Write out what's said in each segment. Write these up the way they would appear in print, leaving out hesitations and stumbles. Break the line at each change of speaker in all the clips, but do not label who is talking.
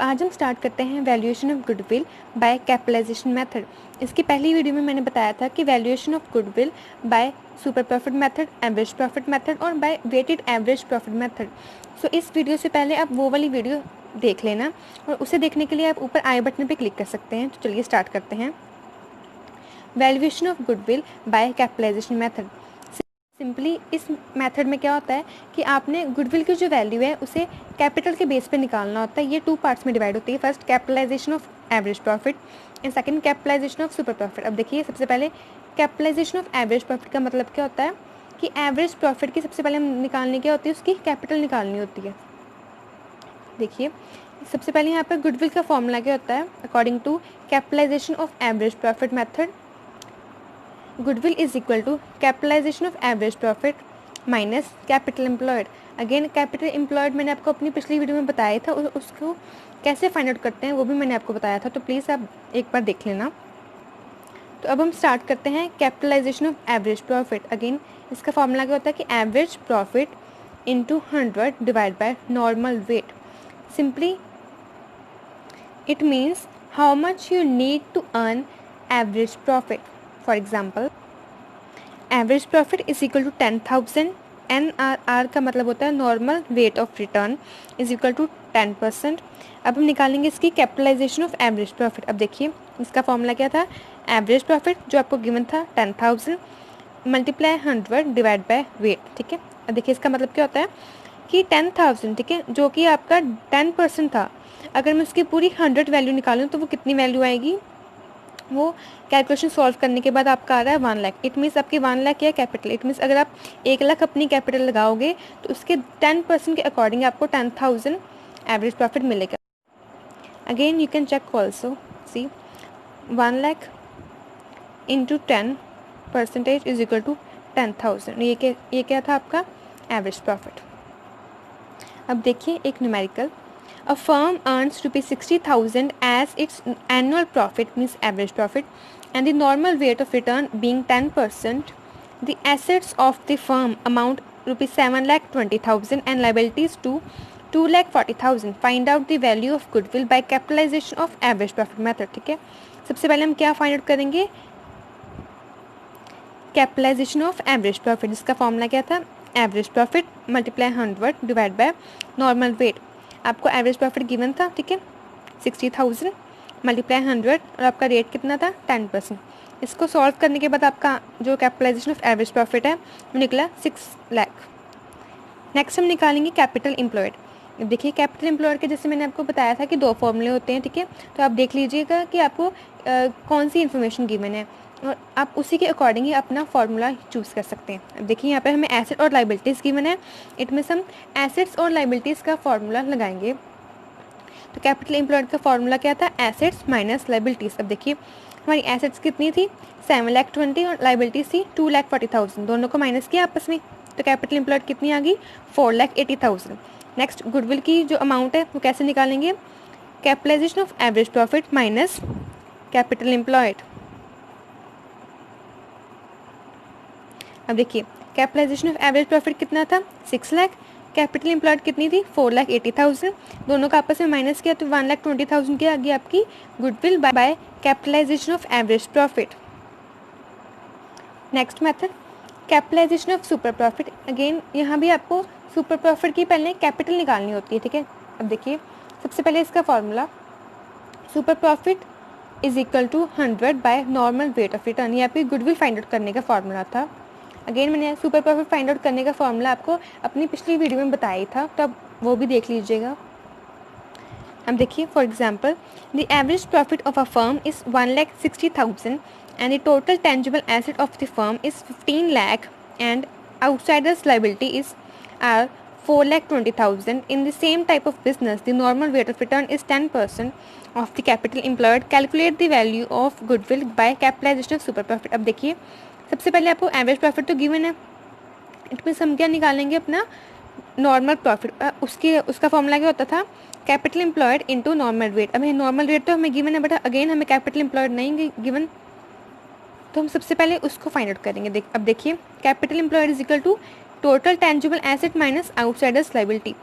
आज हम स्टार्ट करते हैं valuation of goodwill by capitalisation method. इसकी पहली वीडियो में मैंने बताया था कि valuation of goodwill by super profit method, average profit method और by weighted average profit method. So इस वीडियो से पहले आप वो वाली वीडियो देख लेना और उसे देखने के लिए आप ऊपर आई बटन पर क्लिक कर सकते हैं। तो चलिए स्टार्ट करते हैं। Valuation of goodwill by capitalisation method. Simply इस मेथड में क्या होता है कि आपने गुडविल की जो वैल्यू है उसे कैपिटल के बेस पे निकालना होता है। ये 2 पार्ट्स में डिवाइड होती है। First capitalisation of average profit and second capitalisation of super profit. अब देखिए, सबसे पहले कैपिटलाइजेशन ऑफ एवरेज प्रॉफिट का मतलब क्या होता है कि एवरेज प्रॉफिट की सबसे पहले निकालने क्या होती है, उसकी कैपिटल निकालनी होती है। देखिए, सबसे पहले यहाँ पर गुडविल का फॉर्मूला क्या होता है according to capitalisation of average profit method. Goodwill is equal to capitalisation of average profit minus capital employed. Again capital employed मैंने आपको अपनी पिछली वीडियो में बताया था, उसको कैसे फाइंड आउट करते हैं वो भी मैंने आपको बताया था, तो प्लीज़ आप एक बार देख लेना। तो अब हम स्टार्ट करते हैं capitalisation of average profit. Again इसका फॉर्मूला क्या होता है कि average profit into 100 divide by normal rate. Simply it means how much you need to earn average profit. For example, average profit is equal to 10,000. NRR का मतलब होता है normal rate of return is equal to 10%। अब हम निकालेंगे इसकी capitalisation of average profit. अब देखिए, इसका फॉर्मूला क्या था, एवरेज प्रॉफिट जो आपको गिवन था 10,000 मल्टीप्लाई 100 डिवाइड बाय वेट। ठीक है, अब देखिए इसका मतलब क्या होता है कि 10,000, ठीक है, जो कि आपका 10% था, अगर मैं उसकी पूरी 100 वैल्यू निकालूँ तो वो कितनी वैल्यू आएगी, वो कैलकुलेशन सॉल्व करने के बाद आपका आ रहा है 1 लाख। इट मीन्स आपकी 1 लाख क्या है, कैपिटल। इट मीन्स अगर आप 1 लाख अपनी कैपिटल लगाओगे तो उसके 10% के अकॉर्डिंग आपको 10,000 एवरेज प्रॉफिट मिलेगा। Again you can check also, see 1 lakh into 10% is equal to 10,000। ये क्या था आपका एवरेज प्रॉफिट। अब देखिए एक numerical, a firm earns ₹60,000 as its annual profit, means average profit, and the normal rate of return being 10%. The assets of the firm amount ₹7,20,000 and liabilities to ₹2,40,000. Find out the value of goodwill by capitalization of average profit method. ठीक है, सबसे पहले हम क्या find out करेंगे, capitalisation of average profit. जिसका formula क्या था, average profit multiply 100 divide by normal wait. आपको एवरेज प्रॉफिट गिवन था, ठीक है, 60,000 मल्टीप्लाई 100 और आपका रेट कितना था 10%। इसको सॉल्व करने के बाद आपका जो कैपिटलाइजेशन ऑफ एवरेज प्रॉफिट है वो निकला 6 लाख। नेक्स्ट हम निकालेंगे कैपिटल एम्प्लॉयड। देखिए कैपिटल एम्प्लॉयड के जैसे मैंने आपको बताया था कि 2 फॉर्मूले होते हैं, ठीक है, तो आप देख लीजिएगा कि आपको कौन सी इन्फॉर्मेशन गिवन है और आप उसी के अकॉर्डिंग ही अपना फार्मूला चूज़ कर सकते हैं। अब देखिए यहाँ पर हमें एसेट और लाइबिलिटीज़ गिवन है, इट मीन्स हम एसेट्स और लाइबिलिटीज़ का फार्मूला लगाएंगे। तो कैपिटल एम्प्लॉयड का फार्मूला क्या था, एसेट्स माइनस लाइबिलिटीज़। अब देखिए हमारी एसेट्स कितनी थी 7,20,000 और लाइबिलिटीज़ थी 2,40,000, दोनों को माइनस किया आपस में, तो कैपिटल एम्प्लॉयड कितनी आ गई 4,80,000। नेक्स्ट गुडविल की जो अमाउंट है वो कैसे निकालेंगे, capitalisation of average profit minus capital employed. अब देखिए कैपिटलाइजेशन ऑफ एवरेज प्रॉफिट कितना था 6 लाख, कैपिटल एम्प्लॉयड कितनी थी 4,80,000, दोनों का आपस में माइनस किया तो 1,20,000 की आ गई आपकी goodwill by capitalisation of average profit. Next method capitalisation of super profit. Again यहाँ भी आपको सुपर प्रॉफिट की पहले कैपिटल निकालनी होती है, ठीक है। अब देखिए सबसे पहले इसका formula super profit is equal to 100 by normal rate of return. ये आपकी गुडविल फाइंड आउट करने का फॉर्मूला था। अगेन मैंने सुपर प्रॉफिट फाइंड आउट करने का फॉर्मूला आपको अपनी पिछली वीडियो में बताया था, तो अब वो भी देख लीजिएगा। अब देखिए for example the average profit of a firm is 1,60,000 and the total tangible asset of the firm is 15 lakh and outsiders liability is are 4,20,000. In the same type of business, the normal rate of return is 10% of the capital employed. Calculate the value of goodwill by capitalization of super profit. अब देखिए सबसे पहले आपको average profit तो given है, it means हम क्या निकालेंगे अपना नॉर्मल प्रॉफिट। उसका फॉर्मूला क्या होता था, capital employed into normal rate. अब नॉर्मल रेट तो हमें गिवन है, बट अगेन हमें कैपिटल एम्प्लॉयड नहीं गिवन, तो हम सबसे पहले उसको फाइंड आउट करेंगे। अब देखिए capital employed is equal to total tangible asset minus outsiders liability.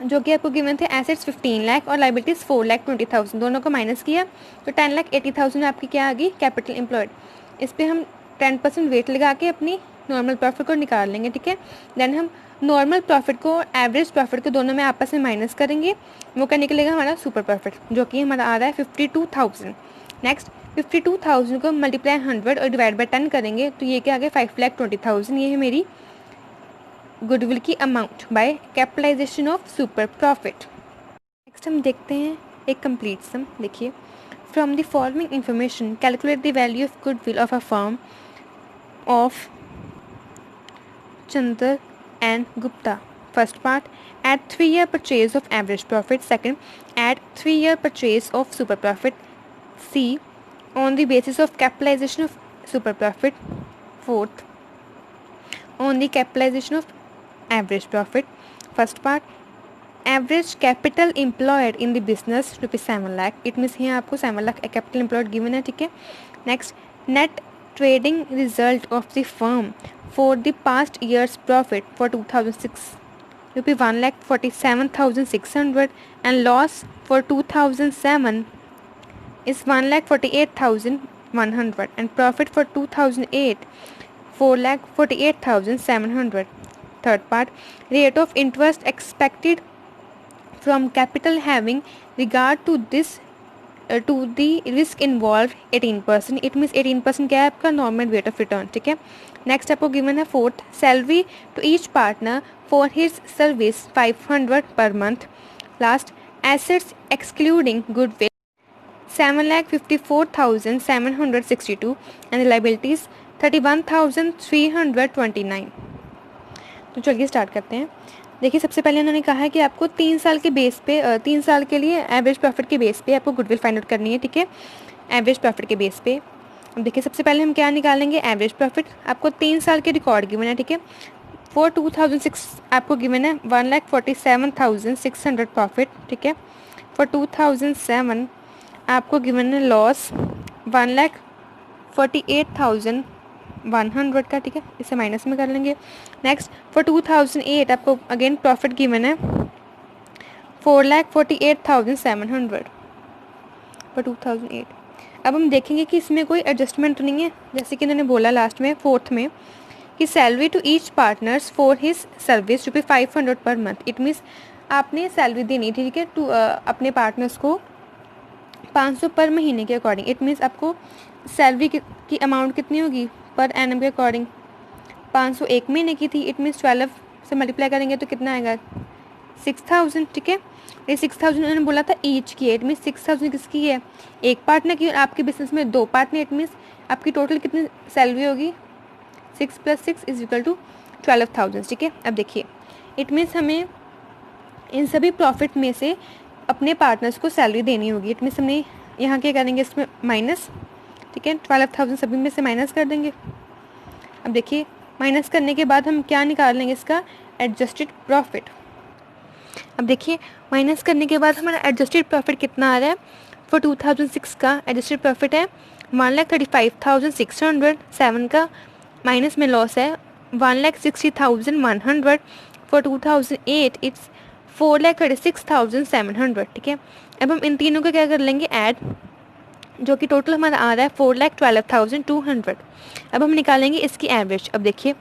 जो कि आपको गिवन थे एसेट्स 15 लाख और लाइबिलिटीज़ 4,20,000, दोनों को माइनस किया तो 10,80,000 आपकी क्या आ गई, कैपिटल एम्प्लॉयड। इस पर हम 10% वेट लगा के अपनी नॉर्मल प्रॉफिट को निकाल लेंगे, ठीक है। देन हम नॉर्मल प्रॉफिट को एवरेज प्रॉफिट को दोनों में आपस में माइनस करेंगे, वो क्या निकलेगा हमारा सुपर प्रॉफिट, जो कि हमारा आ रहा है 52,000। नेक्स्ट 52,000 को मल्टीप्लाई 100 और डिवाइड बाई 10 करेंगे तो ये क्या आ गया 5,20,000। ये है मेरी गुडविल की amount by capitalisation of super profit. Next हम देखते हैं एक कंप्लीट सम। देखिए, from the following information calculate the value of goodwill of a firm of Chandra and Gupta. First part, at 3-year purchase of average profit. Second, at 3-year purchase of super profit. C, on the basis of capitalization of super profit. Fourth, on the capitalization of average profit. First part, average capital employed in the business rupees 7 lakh. It means यहाँ आपको 7 lakh capital employed given है, ठीक है। Next, net trading result of the firm for the past years profit for 2006 rupee 1,47,600 and loss for 2007 is 1,48,100 and profit for 2008 4,48,700. Third part, rate of interest expected from capital having regard to this to the risk involved 18%. It means 18% क्या है आपका normal rate of return, ठीक है। Next आपको given है fourth, salary to each partner for his service 500 per month. Last, assets excluding goodwill 7,54,762 and the liabilities 31,329। तो चलिए start करते हैं। देखिए, सबसे पहले उन्होंने कहा है कि आपको 3 साल के बेस पे 3 साल के लिए एवरेज प्रॉफिट के बेस पे आपको गुडविल फाइंड आउट करनी है, ठीक है, एवरेज प्रॉफिट के बेस पे। अब देखिए, सबसे पहले हम क्या निकालेंगे, एवरेज प्रॉफिट। आपको 3 साल के रिकॉर्ड गिवन है, ठीक है। फॉर 2006 आपको गिवन है 1,47,600 प्रॉफिट, ठीक है। फॉर 2007 आपको गिवन है लॉस 1,48,100 का, ठीक है, इसे माइनस में कर लेंगे। नेक्स्ट, फॉर 2008 आपको अगेन प्रॉफिट गिवन है 4,48,700 फॉर 2008। अब हम देखेंगे कि इसमें कोई एडजस्टमेंट तो नहीं है, जैसे कि इन्होंने बोला लास्ट में फोर्थ में कि salary to each partners for his service रुपये 500 पर मंथ। इट मीन्स आपने सैलरी देनी, ठीक है, टू अपने पार्टनर्स को 500 पर महीने के अकॉर्डिंग। इट मीन्स आपको सैलरी की अमाउंट कितनी होगी पर एनम के अकॉर्डिंग, 500 एक महीने की थी। इट मीन्स 12 से मल्टीप्लाई करेंगे तो कितना आएगा 6,000, ठीक है। ये 6,000 उन्होंने बोला था ईच की है, इट मीन्स 6,000 किसकी है, एक पार्टनर की, और आपके बिजनेस में 2 पार्टनर। इट मीन्स आपकी टोटल कितनी सैलरी होगी 6 + 6 = 12,000, ठीक है। अब देखिए, इट मीन्स हमें इन सभी प्रॉफिट में से अपने पार्टनर्स को सैलरी देनी होगी। इट मीन्स हमने यहाँ क्या करेंगे इसमें माइनस, ठीक है, 12,000 सभी में से माइनस कर देंगे। अब देखिए, माइनस करने के बाद हम क्या निकाल लेंगे इसका एडजस्टेड प्रॉफिट। अब देखिए, माइनस करने के बाद हमारा एडजस्टेड प्रॉफिट कितना आ रहा है, फॉर 2006 का एडजस्टेड प्रॉफिट है 1,35,600, 7 का माइनस में लॉस है 1,60,100। फॉर 2008 इट्स 4,36,700, ठीक है। अब हम इन तीनों का क्या कर लेंगे ऐड, जो कि टोटल हमारा आ रहा है 4,12,200। अब हम निकालेंगे इसकी एवरेज। अब देखिए,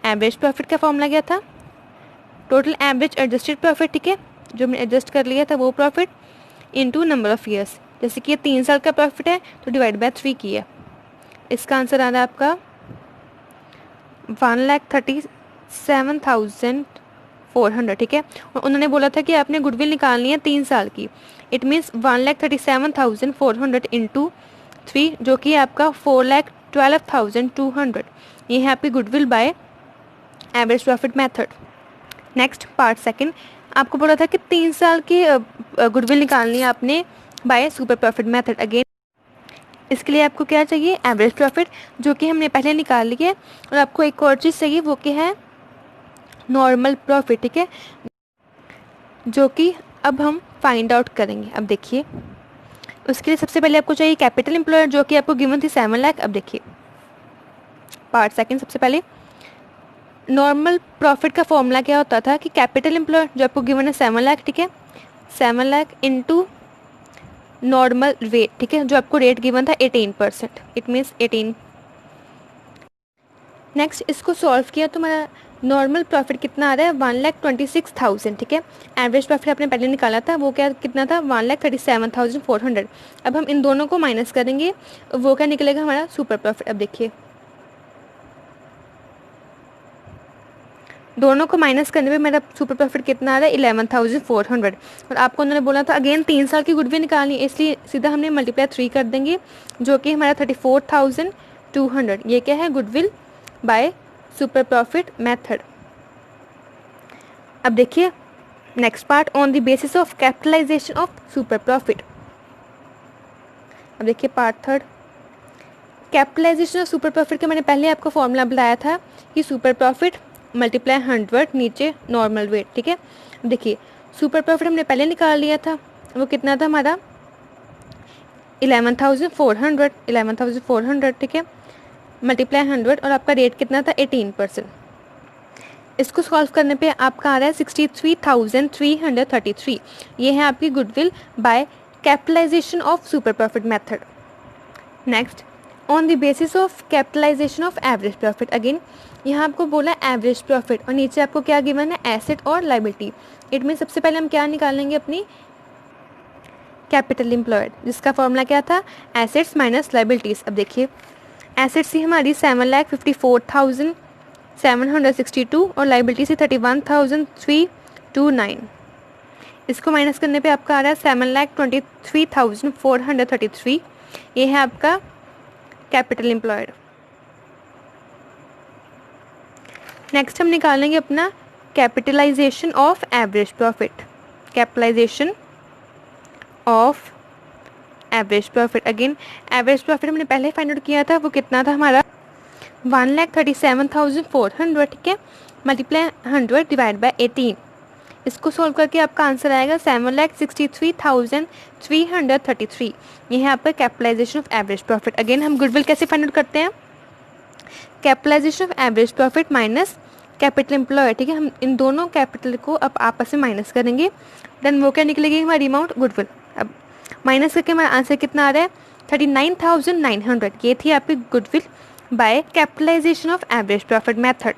एवरेज प्रॉफिट का फॉर्मूला क्या था, टोटल एवरेज एडजस्टेड प्रॉफिट, ठीक है, जो हमने एडजस्ट कर लिया था वो profit into number of years. जैसे कि ये 3 साल का प्रॉफिट है तो डिवाइड बाय 3 किया, इसका आंसर आ रहा है आपका 1,37,400, ठीक है। और उन्होंने बोला था कि आपने गुडविल निकालनी है 3 साल की। इट मीन्स 1,37,400 × 3, जो कि आपका 4,12,200। ये है आपकी goodwill by average profit method. Next part second, आपको बोला था कि 3 साल की गुडविल निकालनी है आपने bye super profit method. Again इसके लिए आपको क्या चाहिए, एवरेज प्रॉफिट, जो कि हमने पहले निकाल ली है, और आपको एक और चीज़ चाहिए वो क्या है, नॉर्मल प्रॉफिट, ठीक है, जो कि अब हम फाइंड आउट करेंगे। अब देखिए, उसके लिए सबसे पहले आपको चाहिए कैपिटल एम्प्लॉयर, जो कि आपको गिवन थी 7 लाख। अब देखिए पार्ट सेकंड, सबसे पहले नॉर्मल प्रॉफिट का फॉर्मूला क्या होता था कि कैपिटल एम्प्लॉयड जो आपको गिवन है 7 लाख, ठीक है, 7 लाख इंटू नॉर्मल रेट, ठीक है, जो आपको रेट गिवन था 18%, इट मीन्स 18। नेक्स्ट इसको सॉल्व किया तो हमारा नॉर्मल प्रॉफिट कितना आ रहा है 1,26,000, ठीक है। एवरेज प्रॉफिट आपने पहले निकाला था, वो क्या कितना था 1,37,400। अब हम इन दोनों को माइनस करेंगे, वो क्या निकलेगा हमारा सुपर प्रॉफिट। अब देखिए दोनों को माइनस करने पे मेरा सुपर प्रॉफिट कितना आ रहा है 11,400। और आपको उन्होंने बोला था अगेन 3 साल की गुडविल निकालनी है, इसलिए सीधा हमने मल्टीप्लाई 3 कर देंगे, जो कि हमारा 34,200। ये क्या है goodwill by super profit method. अब देखिए next part, on the basis of capitalisation of super profit. अब देखिए part third, capitalisation of super profit का मैंने पहले आपको फॉर्मूला बताया था कि सुपर प्रॉफिट मल्टीप्लाई 100 नीचे नॉर्मल वेट, ठीक है। देखिए सुपर प्रॉफिट हमने पहले निकाल लिया था, वो कितना था हमारा 11,400, ठीक है, मल्टीप्लाई 100 और आपका रेट कितना था 18%। इसको सॉल्व करने पे आपका आ रहा है 63,333। ये है आपकी goodwill by capitalisation of super profit method. Next, on the basis of capitalisation of average profit. Again यहाँ आपको बोला एवरेज प्रॉफिट और नीचे आपको क्या गिवन है एसेट और लाइबिलिटी। इट मीन सबसे पहले हम क्या निकालेंगे अपनी कैपिटल एम्प्लॉयड, जिसका फॉर्मूला क्या था एसेट्स माइनस लाइबिलिटीज़। अब देखिए एसेट्स थी हमारी 7,54,762 और लाइबिलिटी से 31,329। इसको माइनस करने पे आपका आ रहा है 7,23,433। ये है आपका कैपिटल एम्प्लॉयड। नेक्स्ट हम निकालेंगे अपना capitalisation of average profit. Capitalisation of average profit. Again average profit हमने पहले फाइंड आउट किया था, वो कितना था हमारा 1,37,400, ठीक है, मल्टीप्लाई 100 डिवाइड बाय 18। इसको सॉल्व करके आपका आंसर आएगा 7,63,333। ये है आपका capitalisation of average profit. Again हम गुडविल कैसे फाइंड आउट करते हैं, capitalisation of average profit minus capital employed, ठीक है। हम इन दोनों कैपिटल को अब आपस में माइनस करेंगे, देन वो क्या निकलेगी हमारी अमाउंट गुडविल। अब माइनस करके हमारा आंसर कितना आ रहा है 39,900। ये थी आपकी goodwill by capitalisation of average profit method.